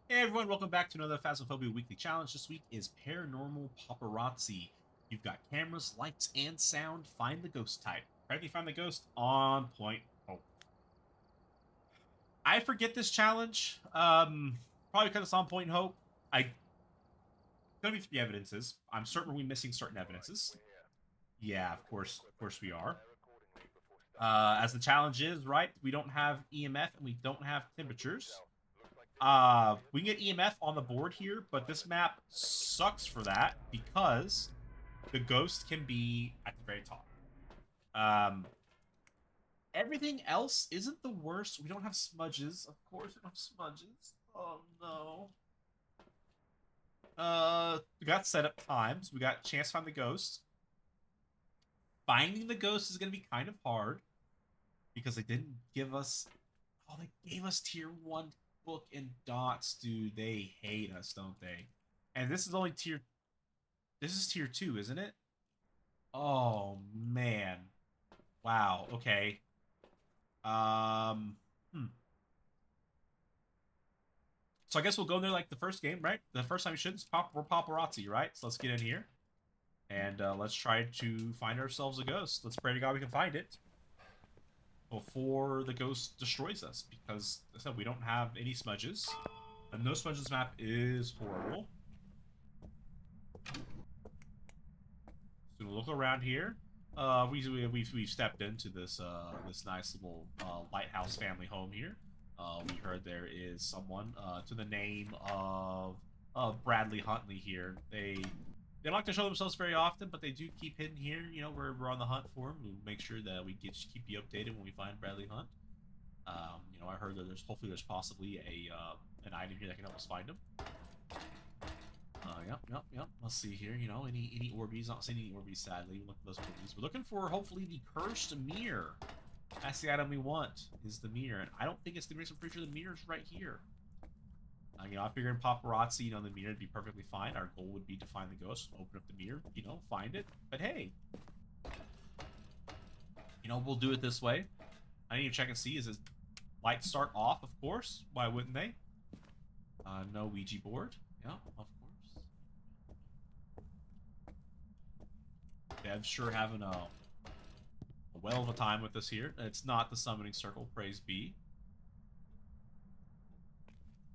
Hey everyone, welcome back to another Phasmophobia Weekly Challenge. This week is Paranormal Paparazzi. You've got cameras, lights, and sound. Find the ghost type. Correctly find the ghost on point. Oh. I forget this challenge. Probably because it's on point hope. I gonna be three evidences. I'm certain we're missing certain evidences. Yeah, of course we are. As the challenge is, right? We don't have EMF and we don't have temperatures. We can get EMF on the board here, but this map sucks for that because the ghost can be at the very top. Um, Everything else isn't the worst. We don't have smudges. Of course, we don't have smudges. Oh no. We got setup times. We got chance to find the ghost. Finding the ghost is gonna be kind of hard because they didn't give us. Oh, they gave us tier one book and dots, dude. They hate us, don't they? And this is only tier. This is tier two, isn't it? Oh man. Wow. Okay. Um. Hmm. So I guess we'll go in there like the first game, right? The first time we should. We're paparazzi, right? So let's get in here and let's try to find ourselves a ghost. Let's pray to God we can find it before the ghost destroys us, because as I said we don't have any smudges, and no smudges map is horrible. So we'll look around here. We've stepped into this nice little lighthouse family home here. We heard there is someone to the name of Bradley Huntley here. They don't like to show themselves very often, but they do keep hidden here. You know, we're on the hunt for him. We make sure that we keep you updated when we find Bradley Hunt. You know, I heard that there's possibly a an item here that can help us find him. Yep. Let's see here. You know, any Orbeez? Not seeing any Orbeez, sadly. Look for those Orbeez. We're looking for hopefully the cursed mirror. That's the item we want. Is the mirror, and I don't think it's the mirror. I'm pretty sure the mirror's right here. You know, I figured in paparazzi, you know, the mirror would be perfectly fine. Our goal would be to find the ghost, open up the mirror, you know, find it. But hey, you know, we'll do it this way. I need to check and see. Is his lights start off? Of course. Why wouldn't they? No Ouija board. Yeah, of course. Dev's sure having a well of a time with us here. It's not the summoning circle, praise be.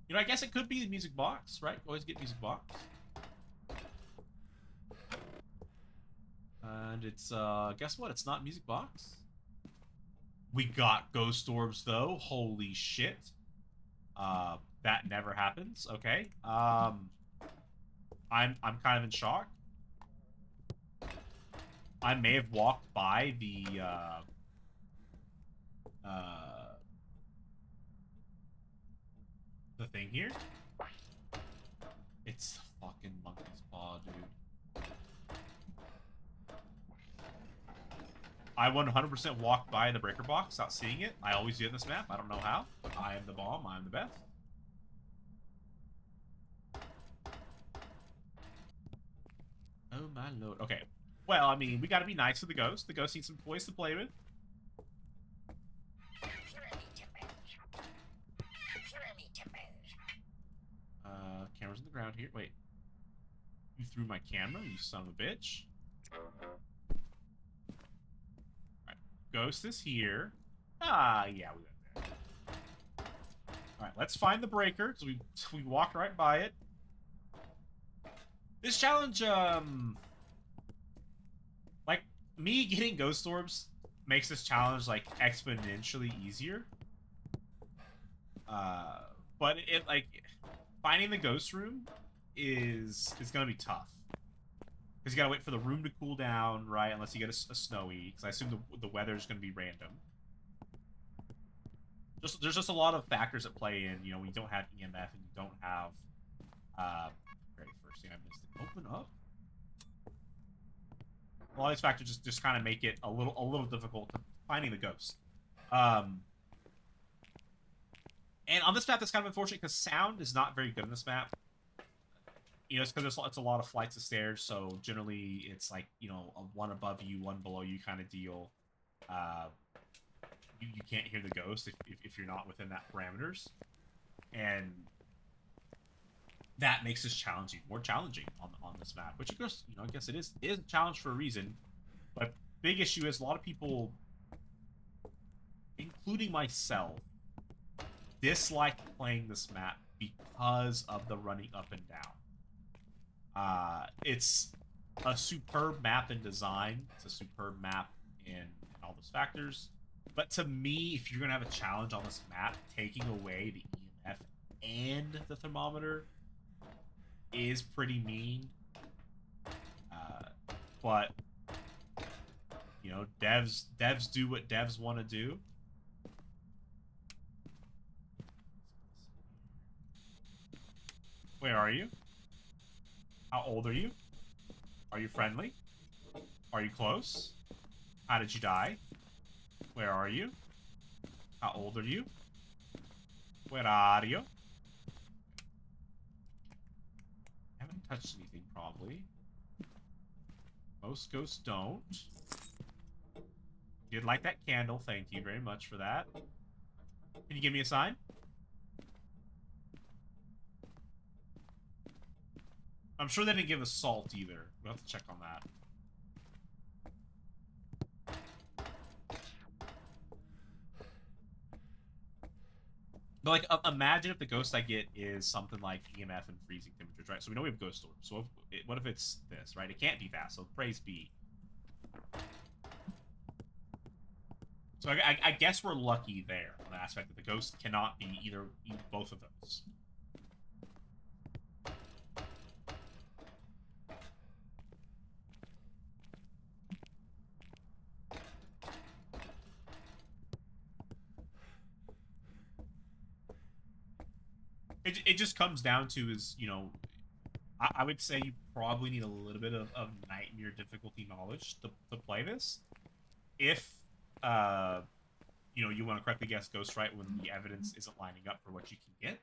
You know, I guess it could be the music box, right? Always get music box. And it's, guess what? It's not music box. We got ghost orbs, though. Holy shit. That never happens. Okay. I'm kind of in shock. I may have walked by uh, the thing here. It's a fucking monkey's paw, dude. I 100% walked by the breaker box without seeing it. I always do in this map. I don't know how, but I am the bomb. I am the best. Oh my lord. Okay. Well, I mean, we gotta be nice to the ghost. The ghost needs some toys to play with. Camera's on the ground here. Wait. You threw my camera, you son of a bitch. Alright. Ghost is here. Ah, yeah, we went there. Alright, let's find the breaker, because we walked right by it. This challenge, like, me getting ghost orbs makes this challenge, like, exponentially easier. But it, like, finding the ghost room is gonna be tough. Because you gotta wait for the room to cool down, right? Unless you get a snowy, because I assume the weather is gonna be random. There's just a lot of factors that play in, you know, when you don't have EMF and you don't have, very first thing I missed it. Open up? Well, all these factors just kind of make it a little difficult to finding the ghost. And on this map, that's kind of unfortunate because sound is not very good in this map. You know, it's because it's a lot of flights of stairs, so generally it's like, you know, a one above you, one below you kind of deal. Uh, you can't hear the ghost if you're not within that parameters. And that makes this challenging, more challenging on this map. Which, of course, I guess it is a challenge for a reason. But big issue is a lot of people, including myself, dislike playing this map because of the running up and down. It's a superb map in design. It's a superb map in all those factors. But to me, if you're going to have a challenge on this map, taking away the EMF and the thermometer is pretty mean. But, devs do what devs want to do. Where are you? How old are you? Are you friendly? Are you close? How did you die? Where are you? How old are you? Where are you? Haven't touched anything, probably. Most ghosts don't. Did like that candle. Thank you very much for that. Can you give me a sign? I'm sure they didn't give us salt either. We'll have to check on that. But, like, imagine if the ghost I get is something like EMF and freezing temperatures, right? So we know we have ghost orb. So what if it's this, right? It can't be that, so praise be. So I guess we're lucky there on the aspect that the ghost cannot be either both of those. It just comes down to is, I would say you probably need a little bit of nightmare difficulty knowledge to play this. If, you want to correctly guess ghost right when the evidence isn't lining up for what you can get.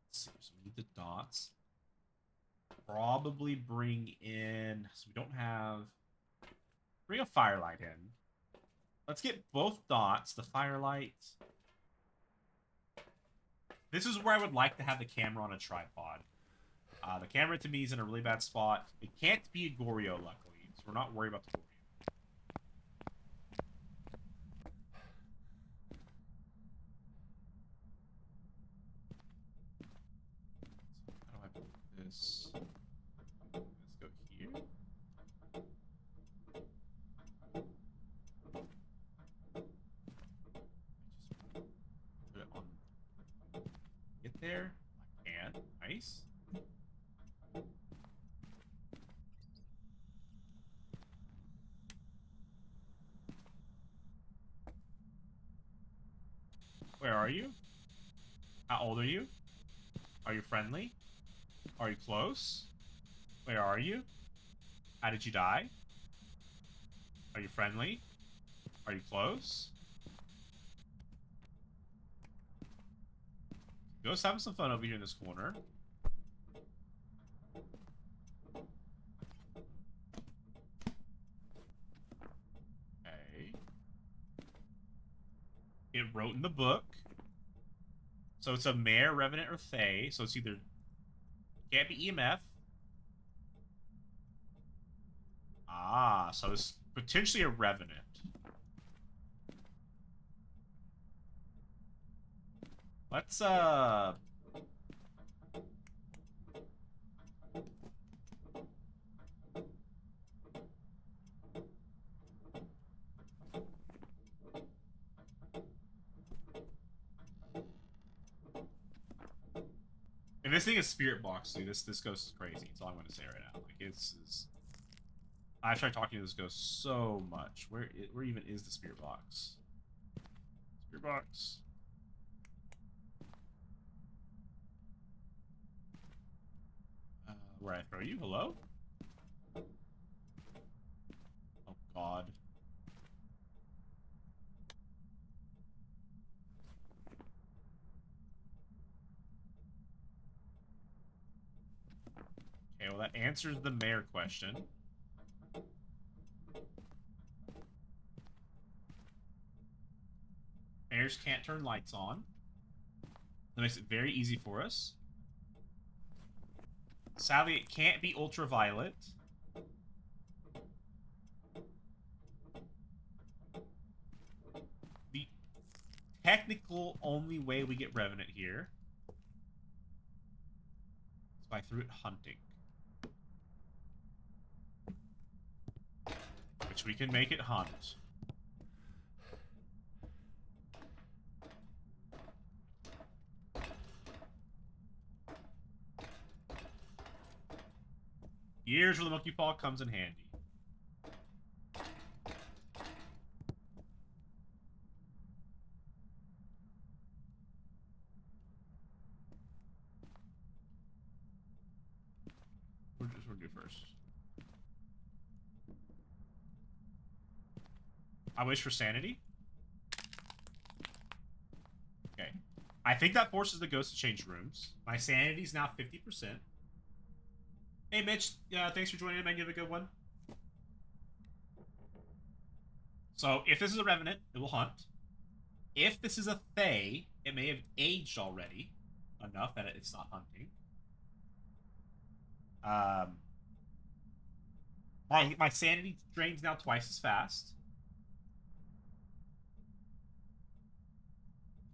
Let's see, so we need the dots. Probably bring in, so we don't have, bring a firelight in. Let's get both dots, the firelight. This is where I would like to have the camera on a tripod. The camera, to me, is in a really bad spot. It can't be a Goryo, luckily, so we're not worried about the Goryo. How do I put this? Let's go here. Just put it on. Get there. I can. Nice. Where are you? How old are you? Are you friendly? Are you close? Where are you? How did you die? Are you friendly? Are you close? Ghost having some fun over here in this corner. Okay. It wrote in the book. So it's a mare, revenant, or Thay. So it's either can't be EMF. Ah, so it's potentially a revenant. Let's if this thing is spirit box, dude, this ghost is crazy. That's all I'm gonna say right now. Like is I've tried talking to this ghost so much. Where even is the spirit box? Spirit box. Where I throw you? Hello? Oh God. Okay, well that answers the mayor question. Mayors can't turn lights on. That makes it very easy for us. Sadly, it can't be ultraviolet. The technical only way we get Revenant here is by through it hunting. Which we can make it hunt. Here's where the monkey paw comes in handy. We'll do first. I wish for sanity. Okay. I think that forces the ghost to change rooms. My sanity's now 50%. Hey, Mitch. Thanks for joining in, man. You have a good one. So, if this is a Revenant, it will hunt. If this is a Fae, it may have aged already enough that it's not hunting. My sanity drains now twice as fast.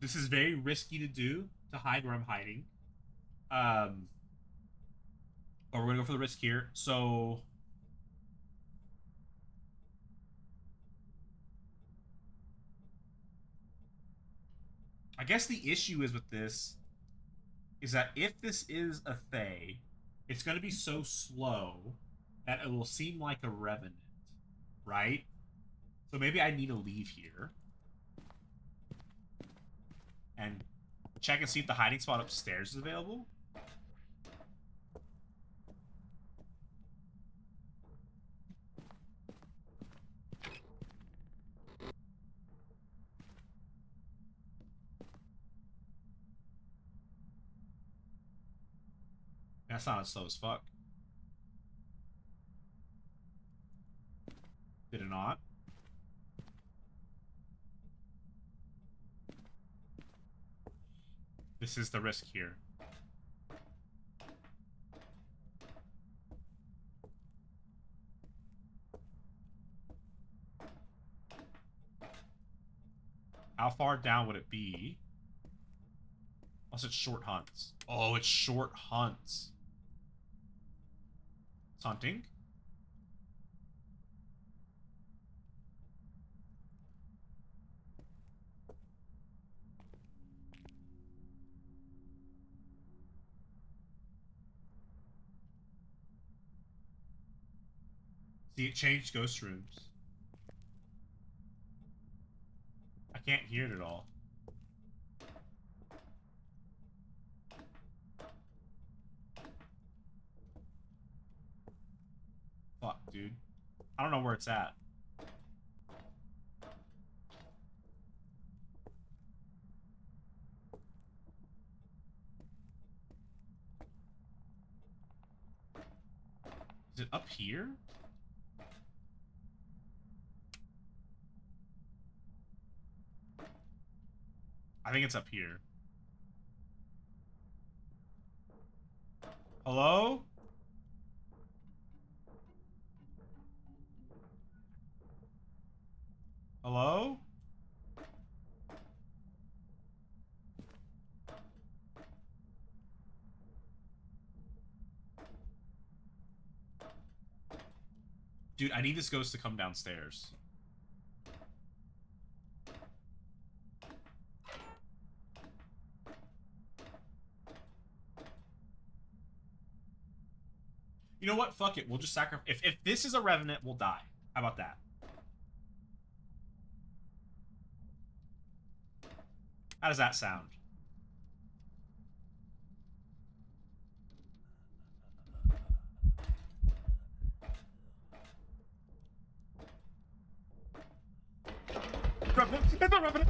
This is very risky to do, to hide where I'm hiding. But we're gonna go for the risk here. So I guess the issue is with this is that if this is a Fae, it's gonna be so slow that it will seem like a Revenant, right? So maybe I need to leave here and check and see if the hiding spot upstairs is available. That's not as slow as fuck. Did it not? This is the risk here. How far down would it be? Unless it's short hunts. Oh, it's short hunts. It's hunting. See, it changed ghost rooms. I can't hear it at all. Fuck, dude. I don't know where it's at. Is it up here? I think it's up here. Hello? Hello? Dude, I need this ghost to come downstairs. You know what? Fuck it. We'll just sacrifice. If this is a Revenant, we'll die. How about that? How does that sound? Revenant! It's a Revenant!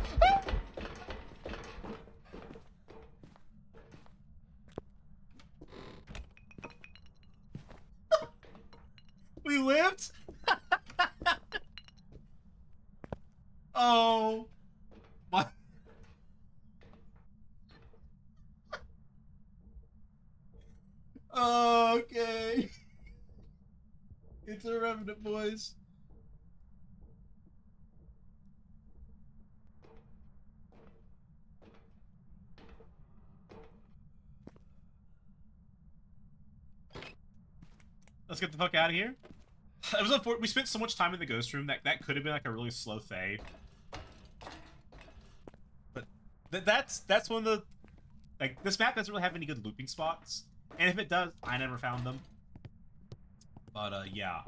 We lived? Oh. My. Okay. It's a Revenant, boys. Let's get the fuck out of here. It was unfortunate. We spent so much time in the ghost room that could have been like a really slow fade. But that's one of the, like, this map doesn't really have any good looping spots, and if it does, I never found them. But yeah,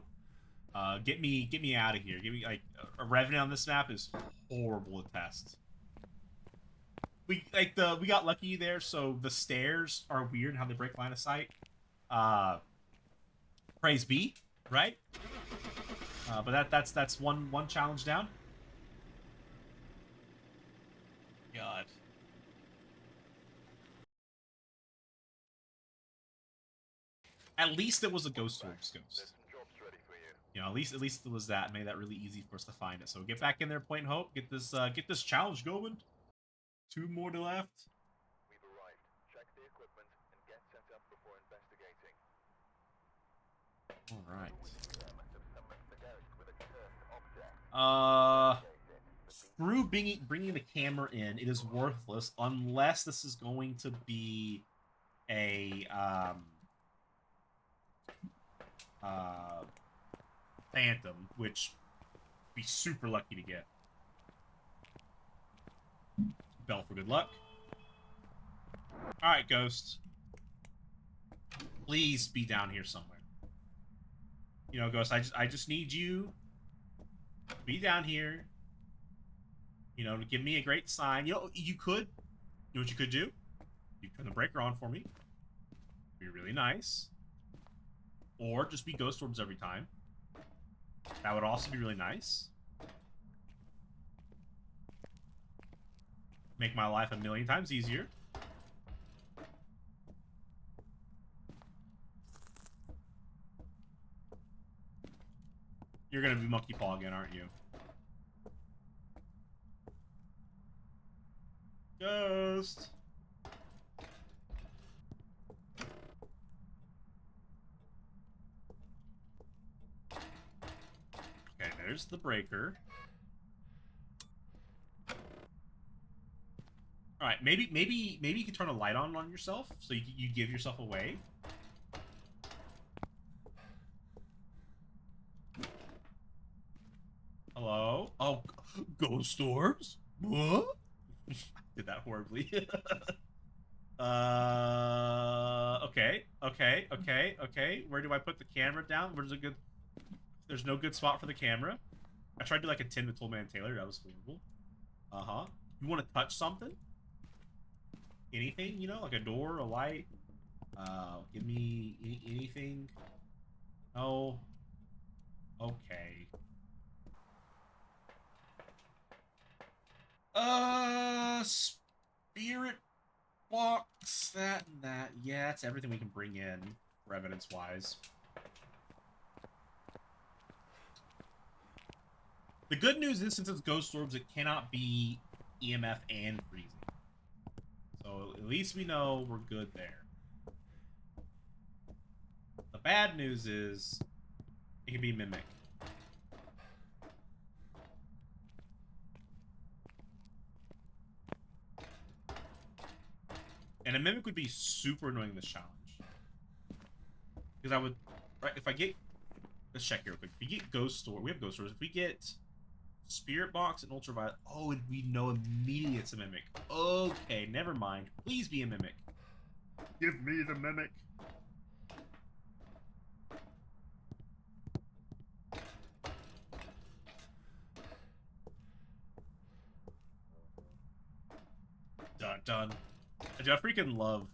get me out of here. Give me, like, a Revenant on this map is horrible to test. We got lucky there, so the stairs are weird in how they break line of sight. Praise be, right? But that's one challenge down. God. At least it was a Ghost Orbs ghost. You know, at least it was that. Made that really easy for us to find it. So get back in there, Point Hope. Get this challenge going. 2 more to left. We've arrived. Check the equipment and get set up before investigating. All right. Through bringing the camera in, it is worthless unless this is going to be a Phantom, which be super lucky to get. Bell for good luck. All right, Ghost. Please be down here somewhere. You know, Ghost, I just need you to be down here. You know, to give me a great sign. You know, you know what you could do? You turn the breaker on for me. Be really nice. Or just be Ghost Orbs every time. That would also be really nice. Make my life a million times easier. You're gonna be Monkey Paw again, aren't you? Ghost! Okay, there's the breaker. Alright, maybe you can turn a light on yourself, so you give yourself away. Hello? Oh, Ghost Orbs? What? Did that horribly. Okay. Where do I put the camera down? Where's a good... There's no good spot for the camera. I tried to do like a 10 with Toll Man Taylor. That was horrible. Uh-huh. You want to touch something? Anything, you know? Like a door, a light? Give me anything? Oh. Okay. Spirit box, that and that. Yeah, it's everything we can bring in, for evidence-wise. The good news is, since it's Ghost Orbs, it cannot be EMF and freezing. So at least we know we're good there. The bad news is, it can be Mimic. And a Mimic would be super annoying in this challenge. Because I would... Right, if I get... Let's check here real quick. If we get Ghost Store... We have Ghost Stores. If we get Spirit Box and Ultraviolet... Oh, and we know immediately it's a Mimic. Okay, never mind. Please be a Mimic. Give me the Mimic. Dun dun. I freaking love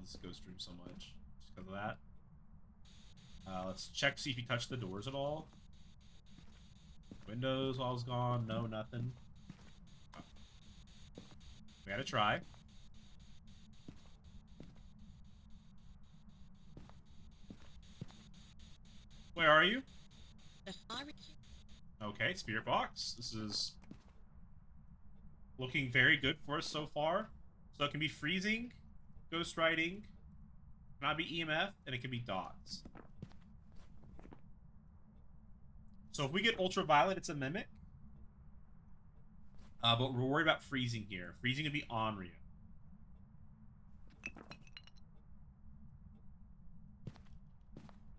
this ghost room so much. Just because of that. Let's check to see if he touched the doors at all. Windows, all's gone. No, nothing. Oh. We had to try. Where are you? Okay, Spirit Box. This is looking very good for us so far. So it can be freezing, ghost riding, Cannot be EMF, and it can be dots. So if we get ultraviolet, it's a mimic. But we're worried about freezing here. Freezing would be Onryo.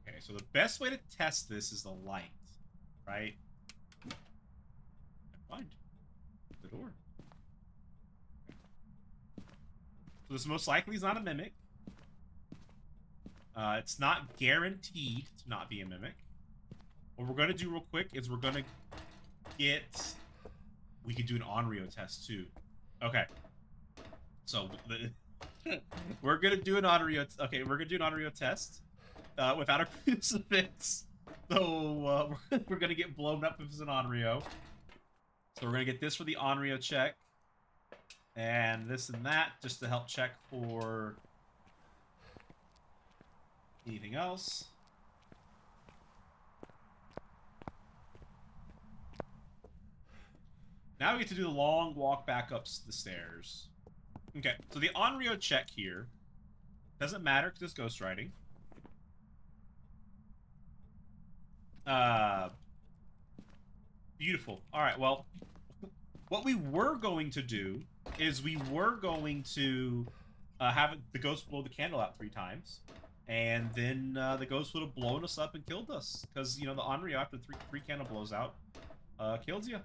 Okay, so the best way to test this is the light, right? Never mind. The door. So this most likely is not a mimic. It's not guaranteed to not be a mimic. What we're going to do real quick is we're going to get... We could do an Onryo test, too. Okay. So, we're going to do an Onryo... Okay, we're going to do an Onryo test without a crucifix. So, we're going to get blown up if it's an Onryo. So, we're going to get this for the Onryo check. And this and that, just to help check for anything else. Now we get to do the long walk back up the stairs. Okay, so the Onryo check here doesn't matter because it's ghostwriting. Beautiful. All right, well, what we were going to do is we were going to have the ghost blow the candle out 3 times, and then the ghost would have blown us up and killed us because, you know, the Onryo after three candle blows out kills you.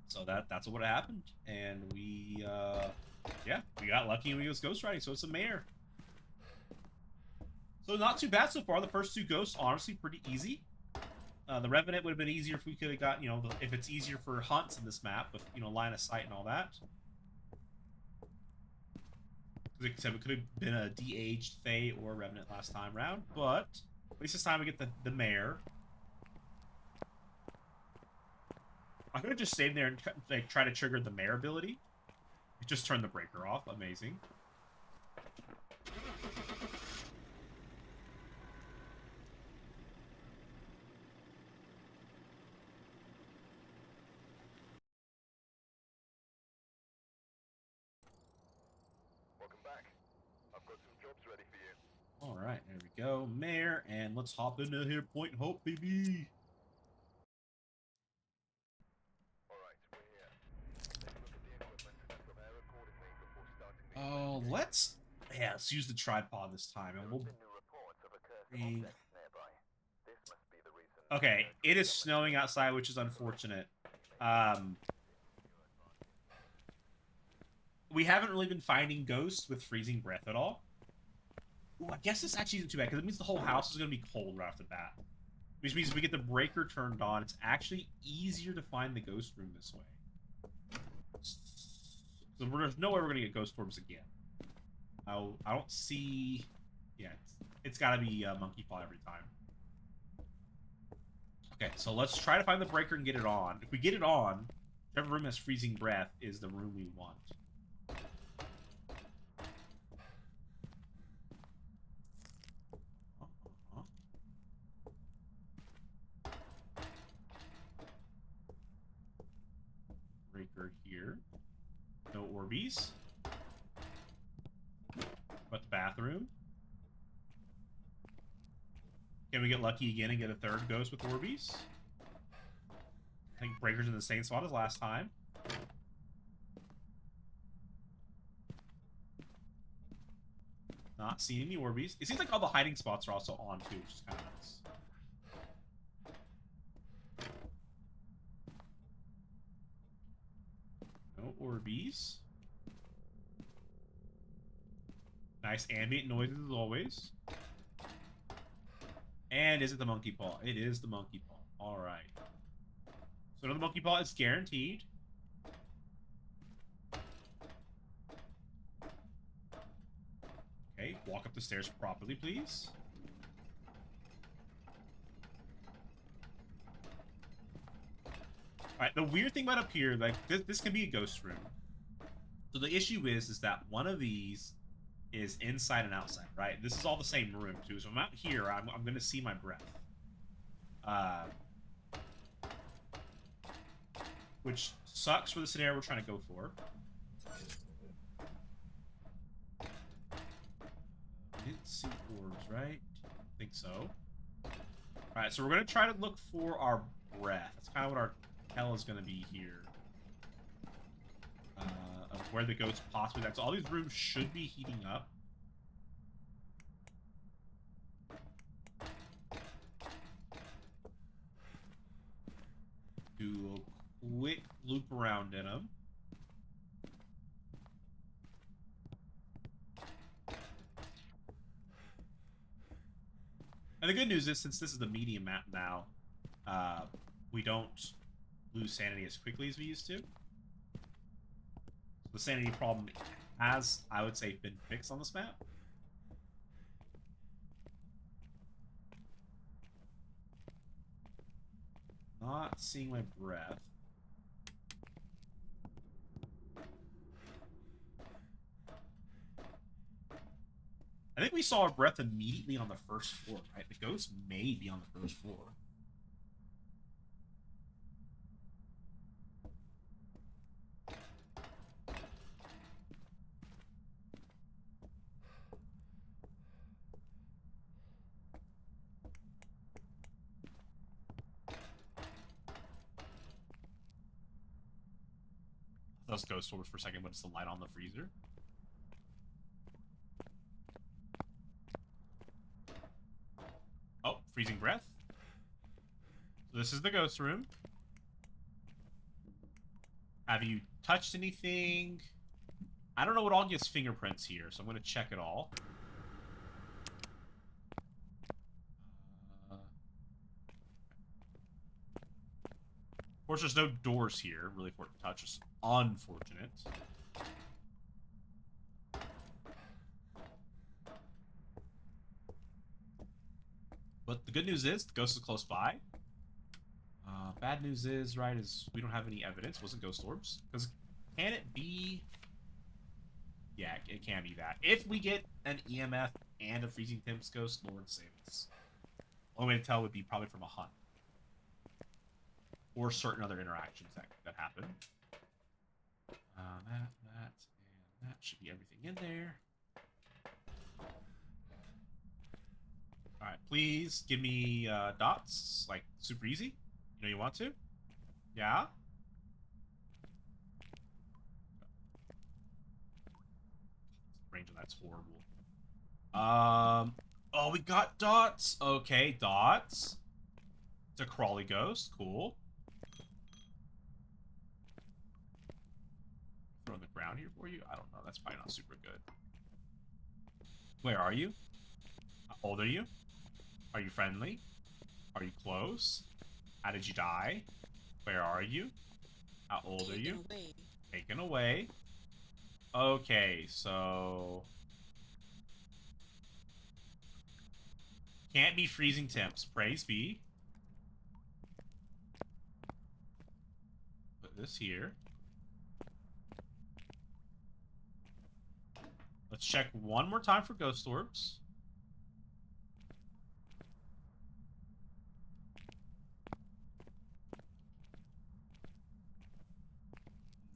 So that's what happened, and we got lucky and we was ghostwriting, so it's a mare. So not too bad so far. The first 2 ghosts, honestly, pretty easy. The Revenant would have been easier if we could have got, you know, if it's easier for hunts in this map with, you know, line of sight and all that. Like I said, we could have been a de-aged Fae or Revenant last time round, but at least this time we get the mare. I could have just stayed there and like try to trigger the mare ability. Just turn the breaker off. Amazing. Welcome back. I've got some jobs ready for you. All right, there we go, mare, and let's hop into here, Point Hope, baby. All right, we're here. Take a look at the equipment and prepare accordingly before starting the Oh, let's use the tripod this time, and we'll There have been new reports of a cursed bring... object nearby. This must be the reason. Okay, it is snowing outside, which is unfortunate. We haven't really been finding ghosts with freezing breath at all. Ooh, I guess this actually isn't too bad, because it means the whole house is going to be cold right off the bat. Which means if we get the breaker turned on, it's actually easier to find the ghost room this way. So there's no way we're going to get ghost orbs again. I don't see... Yeah, it's got to be monkey paw every time. Okay, so let's try to find the breaker and get it on. If we get it on, whichever room has freezing breath is the room we want. Breaker here. No Orbeez. But the bathroom. Can we get lucky again and get a 3rd ghost with Orbeez? I think Breaker's in the same spot as last time. Not seeing any Orbeez. It seems like all the hiding spots are also on too, which is kind of nice. No Orbeez. Nice ambient noises as always. And is it the monkey paw? It is the monkey paw. Alright. So another monkey paw is guaranteed. Okay, walk up the stairs properly, please. Alright, the weird thing about up here, like, this can be a ghost room. So the issue is that one of these is inside and outside, right? This is all the same room, too. So if I'm out here, I'm going to see my breath. Which sucks for the scenario we're trying to go for. see orbs, right? I think so. Alright, so we're going to try to look for our breath. That's kind of what our tell is going to be here. Of where the ghost possibly... That's all these rooms should be heating up. Do a quick loop around in them. And the good news is, since this is the medium map now, we don't lose sanity as quickly as we used to. So the sanity problem has, I would say, been fixed on this map. Not seeing my breath. I think we saw our breath immediately on the first floor, right? The ghost may be on the first floor. Those ghost orbs for a second, but it's the light on the freezer. Oh, freezing breath. So this is the ghost room. Have you touched anything? I don't know what all gets fingerprints here, so I'm going to check it all. Of course, there's no doors here, really, for it to touch. It's unfortunate. But the good news is, the ghost is close by. Bad news is, right, is we don't have any evidence. It wasn't ghost orbs. Because can it be... Yeah, it can be that. If we get an EMF and a freezing temps ghost, Lord save us. Only way to tell would be probably from a hunt. Or certain other interactions that happen. And that should be everything in there. Alright, please give me dots, like super easy. You know you want to? Yeah? Range of that's horrible. Oh, we got dots. Okay, dots. It's a crawly ghost. Cool. Throw on the ground here for you? I don't know. That's probably not super good. Where are you? How old are you? Are you friendly? Are you close? How did you die? Where are you? How old are you? Taken away. Okay, so... Can't be freezing temps. Praise be. Put this here. Let's check one more time for ghost orbs.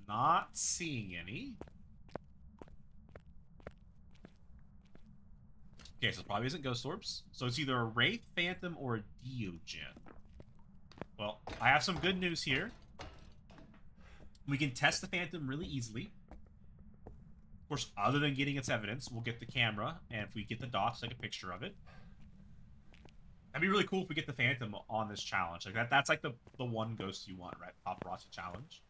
Not seeing any. Okay, so it probably isn't ghost orbs. So it's either a Wraith, Phantom, or a Diogen. Well, I have some good news here. We can test the Phantom really easily. Of course, other than getting its evidence, we'll get the camera, and if we get the dots, take a picture of it. That'd be really cool if we get the Phantom on this challenge. Like that's like the one ghost you want, right? Paparazzi challenge.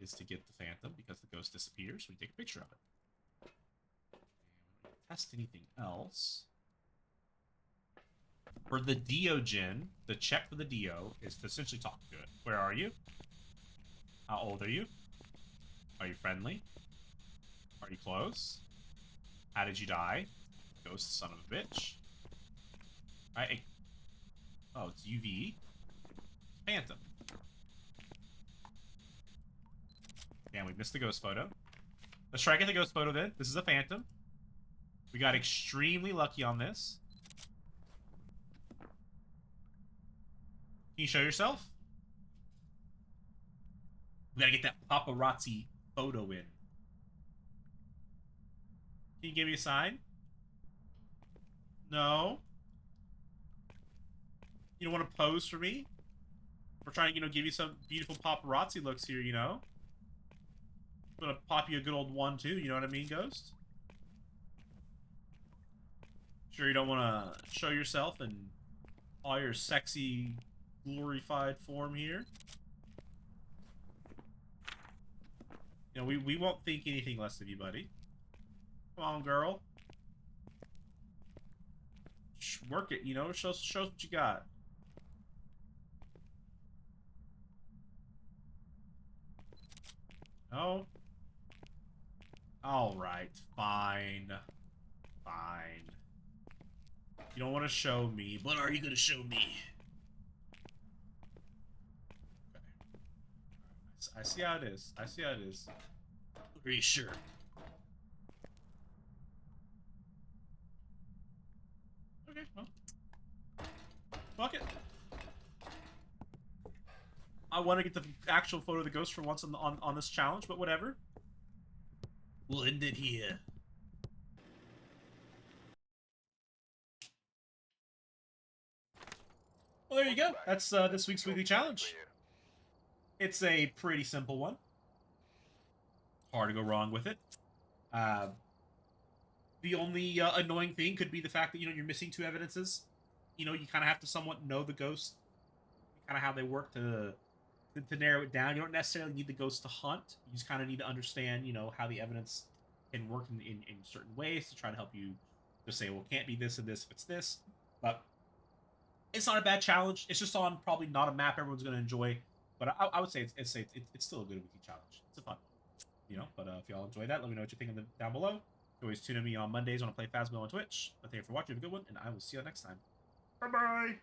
Is to get the Phantom because the ghost disappears. We take a picture of it. Test anything else. For the Diogen, the check for the Dio is to essentially talk to it. Where are you? How old are you? Are you friendly? Are you close? How did you die? Ghost son of a bitch. Alright. Oh, it's UV. Phantom. Damn, we missed the ghost photo. Let's try to get the ghost photo then. This is a Phantom. We got extremely lucky on this. Can you show yourself? We gotta get that paparazzi photo in. Can you give me a sign? No? You don't want to pose for me? We're trying to, give you some beautiful paparazzi looks here, I'm gonna pop you a good old 1-2, you know what I mean, Ghost? Sure you don't want to show yourself in all your sexy, glorified form here? We won't think anything less of you, buddy. Come on, girl. Work it, show us what you got. Oh. Alright, fine. Fine. You don't want to show me, but are you going to show me? Okay. I see how it is. I see how it is. Are you sure? Okay, well. Fuck it. I want to get the actual photo of the ghost for once on this challenge, but whatever. We'll end it here. Well, there you go. That's this week's weekly challenge. It's a pretty simple one. Hard to go wrong with it. The only annoying thing could be the fact that, you're missing 2 evidences. You kind of have to somewhat know the ghost, kind of how they work to narrow it down. You don't necessarily need the ghost to hunt. You just kind of need to understand, how the evidence can work in certain ways to try to help you just say, well, it can't be this and this if it's this. But it's not a bad challenge. It's just on probably not a map everyone's going to enjoy. But I would say it's still a good weekly challenge. It's a fun one, But if y'all enjoy that, let me know what you think down below. You can always tune in me on Mondays when I play Phasmo on Twitch. But thank you for watching. Have a good one, and I will see you next time. Bye-bye!